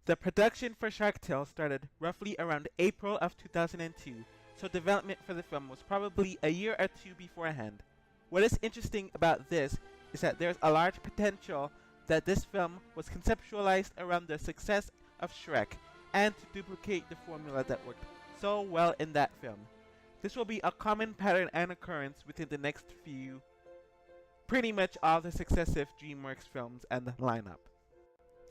The production for Shark Tale started roughly around April of 2002, so development for the film was probably a year or two beforehand. What is interesting about this is that there's a large potential that this film was conceptualized around the success of Shrek and to duplicate the formula that worked so well in that film. This will be a common pattern and occurrence within the next few, pretty much all the successive DreamWorks films and the lineup.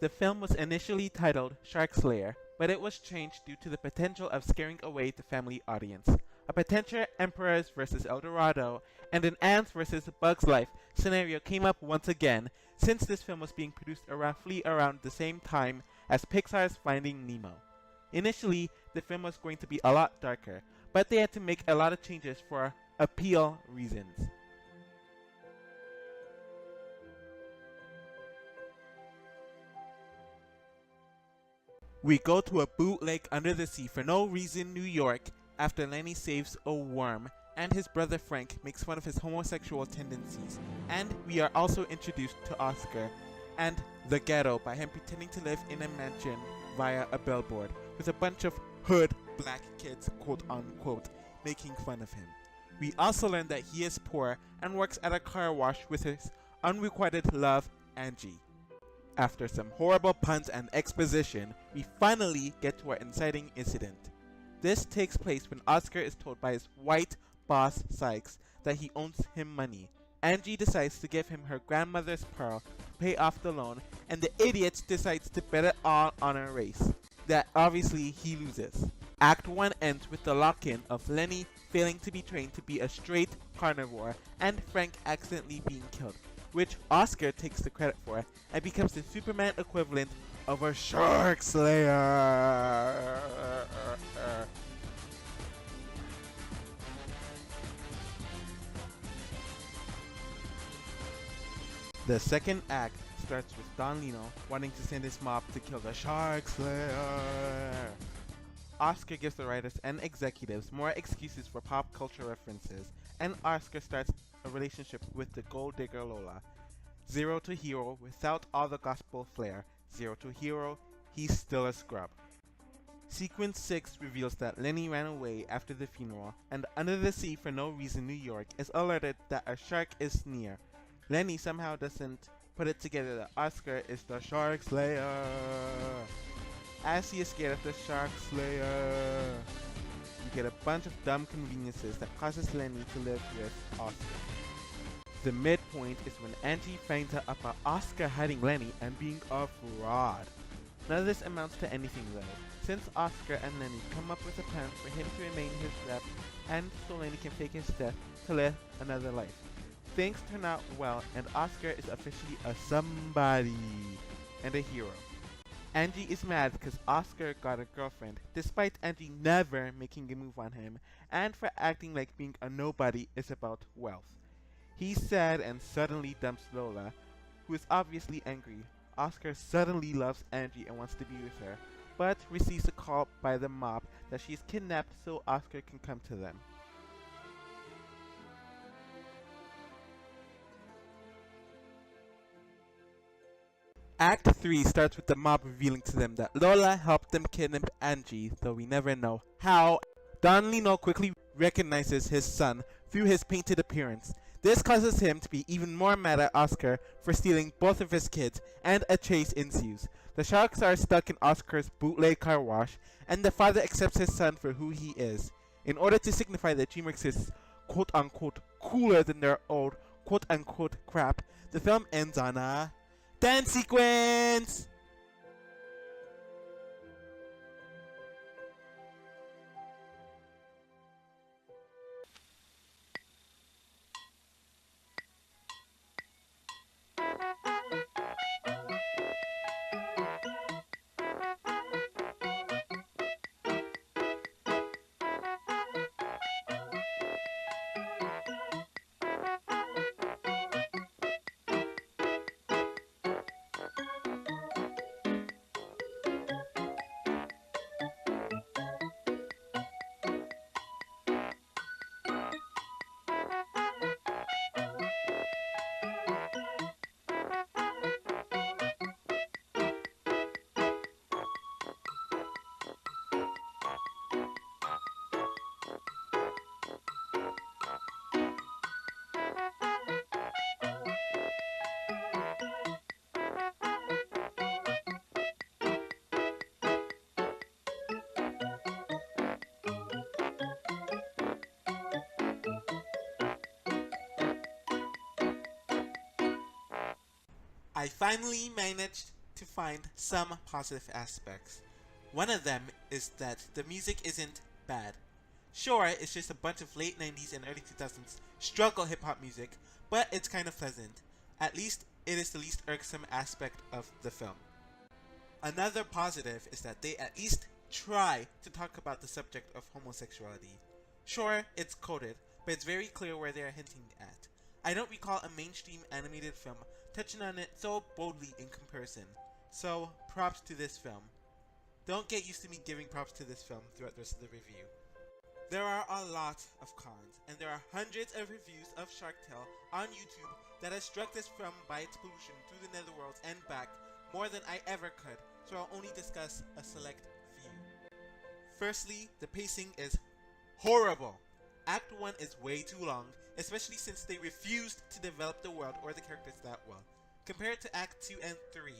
The film was initially titled Shark's Lair, but it was changed due to the potential of scaring away the family audience. A potential Emperors vs. El Dorado and an Ants vs. Bugs Life scenario came up once again, since this film was being produced roughly around the same time as Pixar's Finding Nemo. Initially, the film was going to be a lot darker, but they had to make a lot of changes for appeal reasons. We go to a bootleg under the sea for no reason, New York, after Lenny saves a worm, and his brother Frank makes fun of his homosexual tendencies. And we are also introduced to Oscar and the ghetto by him pretending to live in a mansion via a billboard, with a bunch of hood black kids, quote unquote, making fun of him. We also learn that he is poor and works at a car wash with his unrequited love, Angie. After some horrible puns and exposition, we finally get to our inciting incident. This takes place when Oscar is told by his white boss Sykes that he owes him money. Angie decides to give him her grandmother's pearl to pay off the loan, and the idiot decides to bet it all on a race that obviously he loses. Act 1 ends with the lock-in of Lenny failing to be trained to be a straight carnivore and Frank accidentally being killed, which Oscar takes the credit for and becomes the Superman equivalent of a shark slayer. The second act starts with Don Lino wanting to send his mob to kill the Shark Slayer. Oscar gives the writers and executives more excuses for pop culture references, and Oscar starts a relationship with the gold digger Lola. Zero to hero without all the gospel flair. Zero to hero, he's still a scrub. Sequence 6 reveals that Lenny ran away after the funeral, and under the sea for no reason New York is alerted that a shark is near. Lenny somehow doesn't put it together that Oscar is the Shark Slayer. As he is scared of the Shark Slayer, you get a bunch of dumb conveniences that causes Lenny to live with Oscar. The midpoint is when Angie finds out about Oscar hiding Lenny and being a fraud. None of this amounts to anything though, since Oscar and Lenny come up with a plan for him to remain his rep and so Lenny can fake his death to live another life. Things turn out well and Oscar is officially a somebody and a hero. Angie is mad because Oscar got a girlfriend, despite Angie never making a move on him, and for acting like being a nobody is about wealth. He's sad and suddenly dumps Lola, who is obviously angry. Oscar suddenly loves Angie and wants to be with her, but receives a call by the mob that she is kidnapped so Oscar can come to them. Act 3 starts with the mob revealing to them that Lola helped them kidnap Angie, though we never know how. Don Lino quickly recognizes his son through his painted appearance. This causes him to be even more mad at Oscar for stealing both of his kids, and a chase ensues. The sharks are stuck in Oscar's bootleg car wash, and the father accepts his son for who he is. In order to signify that DreamWorks is quote-unquote cooler than their old quote-unquote crap, the film ends on a dance sequence! I finally managed to find some positive aspects. One of them is that the music isn't bad. Sure, it's just a bunch of late 90s and early 2000s struggle hip hop music, but it's kind of pleasant. At least it is the least irksome aspect of the film. Another positive is that they at least try to talk about the subject of homosexuality. Sure, it's coded, but it's very clear where they are hinting at. I don't recall a mainstream animated film touching on it so boldly in comparison. So, props to this film. Don't get used to me giving props to this film throughout the rest of the review. There are a lot of cons, and there are hundreds of reviews of Shark Tale on YouTube that has struck this film by its pollution through the netherworlds and back more than I ever could, so I'll only discuss a select few. Firstly, the pacing is horrible. Act 1 is way too long, especially since they refused to develop the world or the characters that well, compared to Act 2 and 3,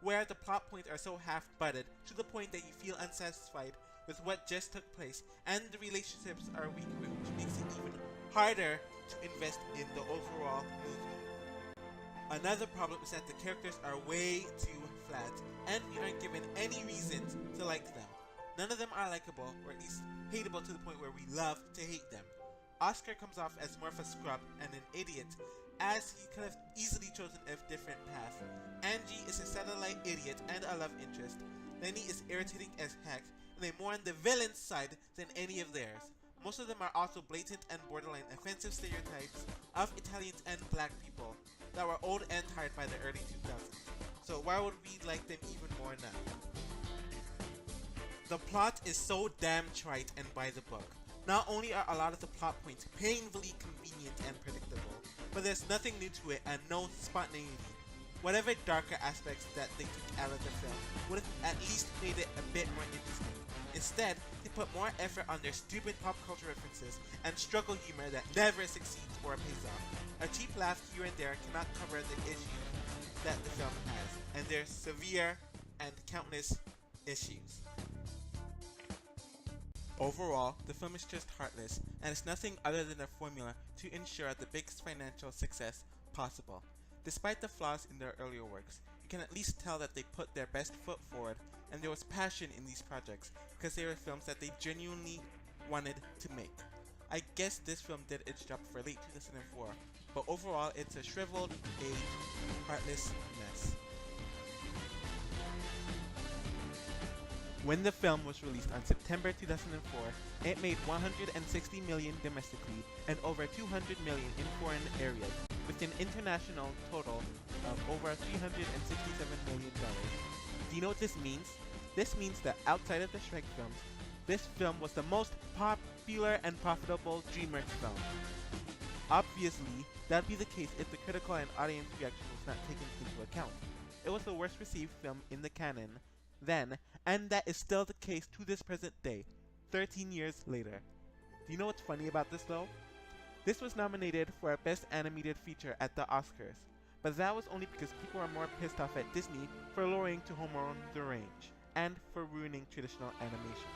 where the plot points are so half-butted to the point that you feel unsatisfied with what just took place, and the relationships are weak, which makes it even harder to invest in the overall movie. Another problem is that the characters are way too flat, and we aren't given any reasons to like them. None of them are likable, or at least hateable to the point where we love to hate them. Oscar comes off as more of a scrub and an idiot, as he could have easily chosen a different path. Angie is a satellite idiot and a love interest. Lenny is irritating as heck, and they're more on the villain's side than any of theirs. Most of them are also blatant and borderline offensive stereotypes of Italians and black people that were old and tired by the early 2000s. So why would we like them even more now? The plot is so damn trite and by the book. Not only are a lot of the plot points painfully convenient and predictable, but there's nothing new to it and no spontaneity. Whatever darker aspects that they took out of the film would have at least made it a bit more interesting. Instead, they put more effort on their stupid pop culture references and struggle humor that never succeeds or pays off. A cheap laugh here and there cannot cover the issues that the film has, and there's severe and countless issues. Overall, the film is just heartless, and it's nothing other than a formula to ensure the biggest financial success possible. Despite the flaws in their earlier works, you can at least tell that they put their best foot forward, and there was passion in these projects, because they were films that they genuinely wanted to make. I guess this film did its job for late 2004, but overall it's a shriveled, aged, heartless mess. When the film was released on September 2004, it made $160 million domestically and over $200 million in foreign areas, with an international total of over $367 million. Do you know what this means? This means that outside of the Shrek films, this film was the most popular and profitable DreamWorks film. Obviously, that would be the case if the critical and audience reaction was not taken into account. It was the worst received film in the canon then, and that is still the case to this present day, 13 years later. Do you know what's funny about this though? This was nominated for a Best Animated Feature at the Oscars, but that was only because people are more pissed off at Disney for lowering to hormone the range, and for ruining traditional animation.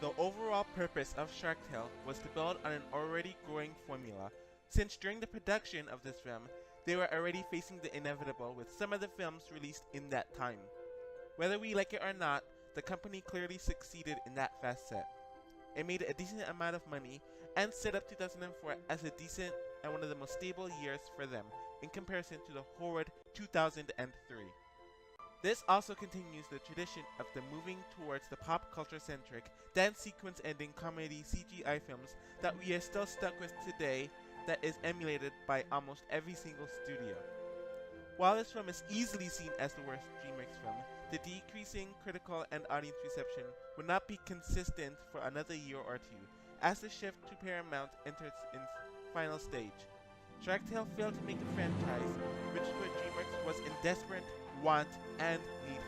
The overall purpose of Shark Tale was to build on an already growing formula, since during the production of this film, they were already facing the inevitable with some of the films released in that time. Whether we like it or not, the company clearly succeeded in that facet. It made a decent amount of money and set up 2004 as a decent and one of the most stable years for them in comparison to the horrid 2003. This also continues the tradition of the moving towards the pop culture centric dance sequence ending comedy CGI films that we are still stuck with today, that is emulated by almost every single studio. While this film is easily seen as the worst DreamWorks film, the decreasing critical and audience reception would not be consistent for another year or two, as the shift to Paramount enters its final stage. Shark Tale failed to make a franchise, which for DreamWorks was in desperate want and need